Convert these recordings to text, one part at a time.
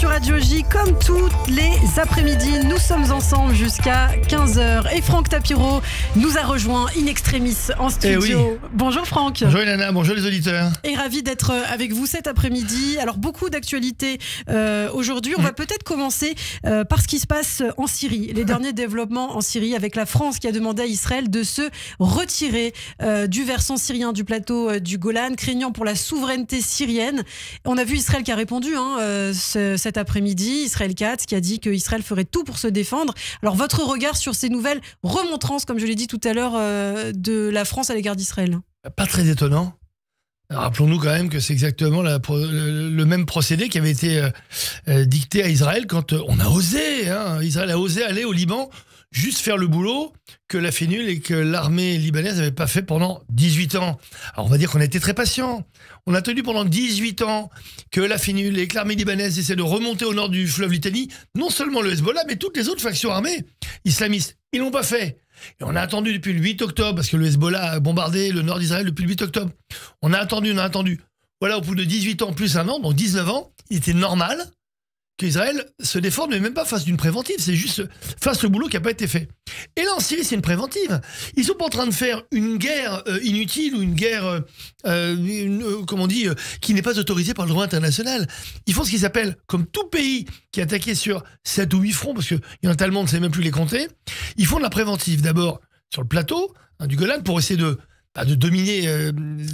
sur Radio J, comme tous les après-midi. Nous sommes ensemble jusqu'à 15h. Et Franck Tapiro nous a rejoint in extremis en studio. Oui. Bonjour Franck. Bonjour Ilana, bonjour les auditeurs. Et ravi d'être avec vous cet après-midi. Alors beaucoup d'actualités aujourd'hui. On va peut-être commencer par ce qui se passe en Syrie. Les derniers développements en Syrie avec la France qui a demandé à Israël de se retirer du versant syrien du plateau du Golan, craignant pour la souveraineté syrienne. On a vu Israël qui a répondu cet après-midi, Israël Katz qui a dit qu'Israël ferait tout pour se défendre. Alors votre regard sur ces nouvelles remontrances, comme je l'ai dit tout à l'heure, de la France à l'égard d'Israël? Pas très étonnant. Rappelons-nous quand même que c'est exactement le même procédé qui avait été dicté à Israël quand on a osé. Israël a osé aller au Liban, juste faire le boulot que la FNUL et que l'armée libanaise n'avaient pas fait pendant 18 ans. Alors on va dire qu'on a été très patients. On a tenu pendant 18 ans que la FNUL et que l'armée libanaise essaient de remonter au nord du fleuve Litanie, non seulement le Hezbollah, mais toutes les autres factions armées islamistes. Ils l'ont pas fait. Et on a attendu depuis le 8 octobre, parce que le Hezbollah a bombardé le nord d'Israël depuis le 8 octobre. On a attendu. Voilà, au bout de 18 ans plus un an, donc 19 ans, il était normal qu'Israël se défende, mais même pas face d'une préventive, c'est juste face au boulot qui n'a pas été fait. Et là, en Syrie, c'est une préventive. Ils sont pas en train de faire une guerre inutile ou une guerre, qui n'est pas autorisée par le droit international. Ils font ce qui s'appelle, comme tout pays qui est attaqué sur 7 ou 8 fronts, parce qu'il y en a tellement, on ne sait même plus les compter, ils font de la préventive. D'abord, sur le plateau du Golan, pour essayer de dominer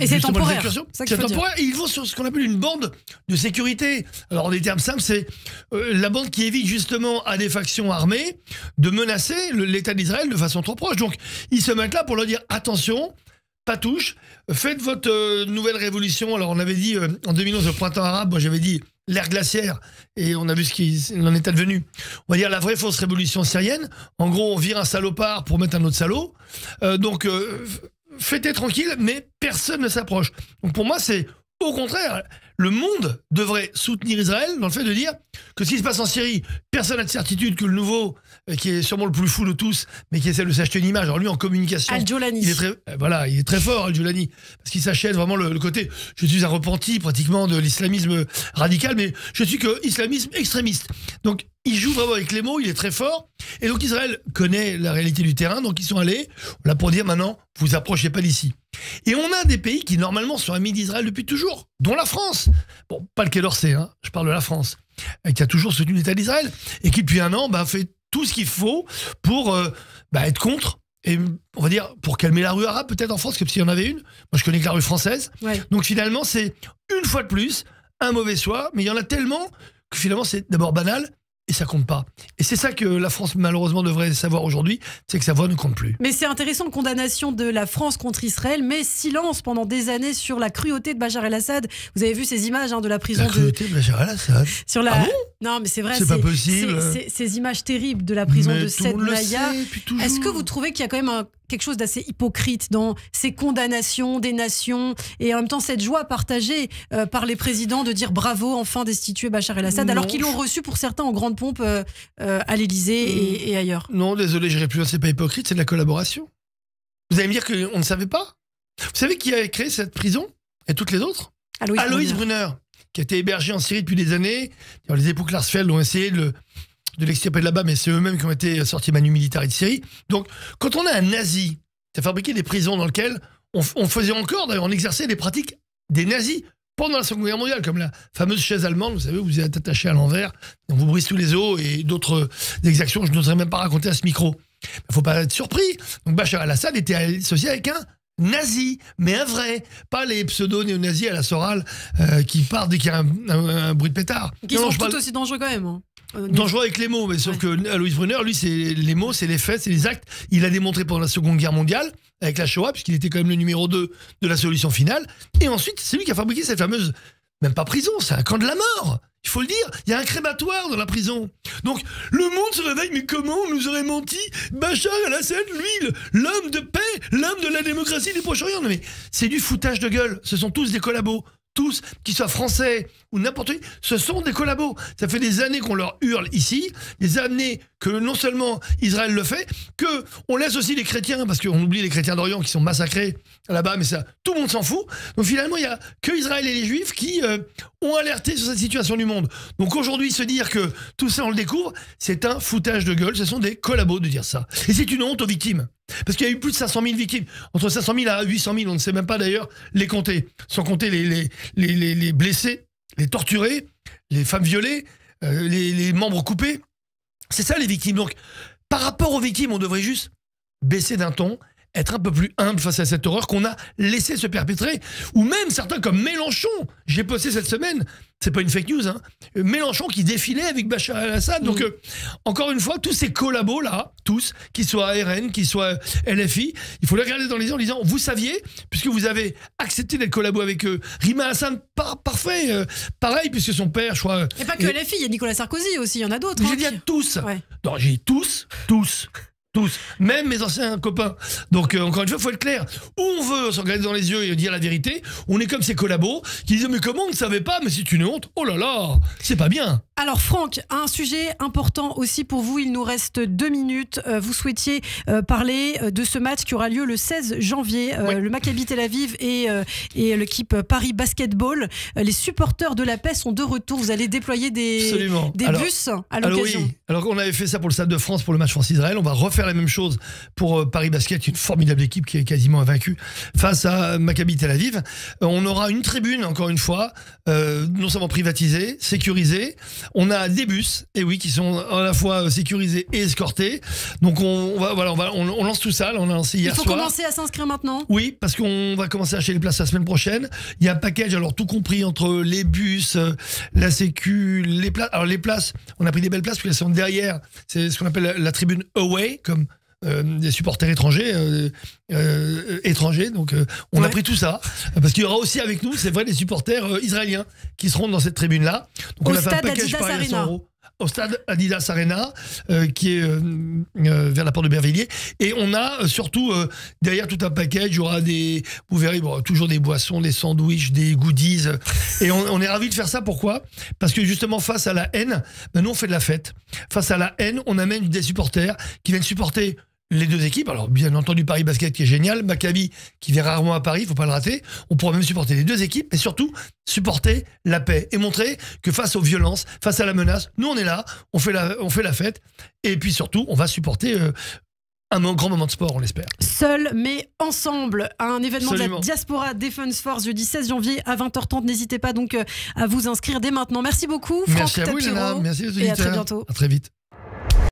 et c'est temporaire. C'est temporaire. Et ils vont sur ce qu'on appelle une bande de sécurité. Alors en des termes simples, c'est la bande qui évite justement à des factions armées de menacer l'État d'Israël de façon trop proche. Donc ils se mettent là pour leur dire attention, pas touche, faites votre nouvelle révolution. Alors on avait dit en 2011 au printemps arabe, moi j'avais dit l'ère glaciaire, et on a vu ce qui en est advenu. On va dire la vraie fausse révolution syrienne. En gros, on vire un salopard pour mettre un autre salaud. Faites tranquille, mais personne ne s'approche. Donc pour moi, c'est au contraire, le monde devrait soutenir Israël dans le fait de dire que ce qui se passe en Syrie, personne n'a de certitude que le nouveau, qui est sûrement le plus fou de tous, mais qui essaie de s'acheter une image. Alors lui, en communication, Al-Jolani. il est très fort, Al-Jolani, parce qu'il s'achète vraiment le côté « je suis un repenti pratiquement de l'islamisme radical, mais je suis que islamisme extrémiste ». Donc il joue vraiment avec les mots, il est très fort. Et donc Israël connaît la réalité du terrain, donc ils sont allés là pour dire maintenant, vous approchez pas d'ici. Et on a des pays qui normalement sont amis d'Israël depuis toujours, dont la France. Bon, pas le Quai d'Orsay, je parle de la France, qui a toujours soutenu l'État d'Israël, et qui depuis un an fait tout ce qu'il faut pour être contre, et on va dire pour calmer la rue arabe peut-être en France, comme s'il y en avait une. Moi je connais que la rue française. Ouais. Donc finalement c'est une fois de plus un mauvais choix, mais il y en a tellement que finalement c'est d'abord banal, et ça compte pas. Et c'est ça que la France, malheureusement, devrait savoir aujourd'hui, c'est que sa voix ne compte plus. Mais c'est intéressant, condamnation de la France contre Israël, mais silence pendant des années sur la cruauté de Bachar el-Assad. Vous avez vu ces images de la prison de Bachar el-Assad. Sur la... Ah bon? Non, mais c'est vrai, c'est pas possible. Ces images terribles de la prison de Sednaya. Est-ce que vous trouvez qu'il y a quand même quelque chose d'assez hypocrite dans ces condamnations des nations et en même temps cette joie partagée par les présidents de dire bravo, enfin destituer Bachar el-Assad, alors qu'ils l'ont reçu pour certains en grande pompe à l'Élysée et ailleurs? Non, désolé, j'irai plus loin, c'est pas hypocrite, c'est de la collaboration. Vous allez me dire qu'on ne savait pas? Vous savez qui a créé cette prison et toutes les autres? Aloïs Brunner, qui a été hébergé en Syrie depuis des années. Les époux Klarsfeld ont essayé de l'extirper de là-bas, mais c'est eux-mêmes qui ont été sortis manu militari de Syrie. Donc, quand on a un nazi qui a fabriqué des prisons dans lesquelles on faisait encore, d'ailleurs, on exerçait des pratiques des nazis pendant la Seconde Guerre mondiale, comme la fameuse chaise allemande, vous savez, où vous êtes attaché à l'envers, on vous brise tous les os, et d'autres exactions que je n'oserais même pas raconter à ce micro. Il ne faut pas être surpris. Donc, Bachar el-Assad était associé avec un nazi, mais un vrai, pas les pseudo-néo-nazis à la Soral qui partent dès qu'il y a un bruit de pétard. Qui sont tout aussi dangereux quand même. Dangereux avec les mots, mais sauf que Aloïs Brunner, lui, c'est les mots, c'est les faits, c'est les actes. Il a démontré pendant la Seconde Guerre mondiale, avec la Shoah, puisqu'il était quand même le numéro 2 de la solution finale. Et ensuite, c'est lui qui a fabriqué cette fameuse, même pas prison, c'est un camp de la mort. Il faut le dire, il y a un crématoire dans la prison. Donc, le monde se réveille, mais comment on nous aurait menti? Bachar el-Assad, lui, l'homme de paix, l'homme de la démocratie du Proche-Orient. Non mais, c'est du foutage de gueule. Ce sont tous des collabos. tous, qu'ils soient français ou n'importe qui, ce sont des collabos. Ça fait des années qu'on leur hurle ici, des années que non seulement Israël le fait, que on laisse aussi les chrétiens, parce qu'on oublie les chrétiens d'Orient qui sont massacrés là-bas, mais ça, tout le monde s'en fout. Donc finalement, il n'y a que Israël et les Juifs qui ont alerté sur cette situation du monde. Donc aujourd'hui, se dire que tout ça, on le découvre, c'est un foutage de gueule. Ce sont des collabos de dire ça. Et c'est une honte aux victimes. Parce qu'il y a eu plus de 500 000 victimes. Entre 500 000 à 800 000, on ne sait même pas d'ailleurs les compter. Sans compter les blessés, les torturés, les femmes violées, les membres coupés. C'est ça les victimes. Donc, par rapport aux victimes, on devrait juste baisser d'un ton, être un peu plus humble face à cette horreur qu'on a laissé se perpétrer. Ou même certains comme Mélenchon, j'ai posté cette semaine, c'est pas une fake news, hein, Mélenchon qui défilait avec Bachar el-Assad. Donc, encore une fois, tous ces collabos là, tous, qu'ils soient RN, qu'ils soient LFI, il faut les regarder dans les yeux en disant, vous saviez, puisque vous avez accepté d'être collabo avec eux. Rima Hassan, parfait, pareil, puisque son père, je crois... Et pas que LFI, il y a Nicolas Sarkozy aussi, il y en a d'autres. J'ai dit à tous. Ouais. Non, j'ai dit tous, même mes anciens copains. Donc encore une fois, il faut être clair. Où on veut se regarder dans les yeux et dire la vérité, on est comme ces collabos qui disent mais comment on ne savait pas, mais c'est une honte. Oh là là, c'est pas bien. Alors Franck, un sujet important aussi pour vous, il nous reste 2 minutes. Vous souhaitiez parler de ce match qui aura lieu le 16 janvier. Ouais. Le Maccabi Tel Aviv et l'équipe Paris Basketball. Les supporters de la paix sont de retour. Vous allez déployer des bus à l'occasion. Oui. Alors on avait fait ça pour le Stade de France pour le match France-Israël. On va refaire la même chose pour Paris Basket, une formidable équipe qui est quasiment invaincue face à Maccabi Tel Aviv. On aura une tribune, encore une fois, non seulement privatisée, sécurisée. On a des bus, et oui, qui sont à la fois sécurisés et escortés. Donc on lance tout ça. Là, on a lancé hier soir. Il faut commencer à s'inscrire maintenant. Oui, parce qu'on va commencer à acheter les places la semaine prochaine. Il y a un package, alors tout compris entre les bus, la sécu, les places. Alors les places, on a pris des belles places parce qu'elles sont derrière. C'est ce qu'on appelle la tribune away, comme des supporters étrangers. Donc on a pris tout ça parce qu'il y aura aussi avec nous, c'est vrai, des supporters israéliens qui seront dans cette tribune là. Donc au on a fait un stade package Adidas pareil à 100 Arena. €. Au stade Adidas Arena, qui est vers la porte de Bervilliers. Et on a surtout derrière tout un package, il y aura vous verrez, toujours des boissons, des sandwichs, des goodies. Et on est ravis de faire ça. Pourquoi ? Parce que justement, face à la haine, nous on fait de la fête. Face à la haine, on amène des supporters qui viennent supporter les deux équipes. Alors bien entendu Paris Basket qui est génial, Maccabi qui vient rarement à Paris, il faut pas le rater. On pourra même supporter les deux équipes, mais surtout supporter la paix et montrer que face aux violences, face à la menace, nous on est là, on fait la fête, et puis surtout on va supporter un grand moment de sport, on l'espère. Seul mais ensemble, un événement Absolument. de la Diaspora Defense Force jeudi 16 janvier à 20h30. N'hésitez pas donc à vous inscrire dès maintenant. Merci beaucoup Franck Merci à vous, Tapiro, Léna. Merci aux et à auditeurs. très bientôt. À très vite.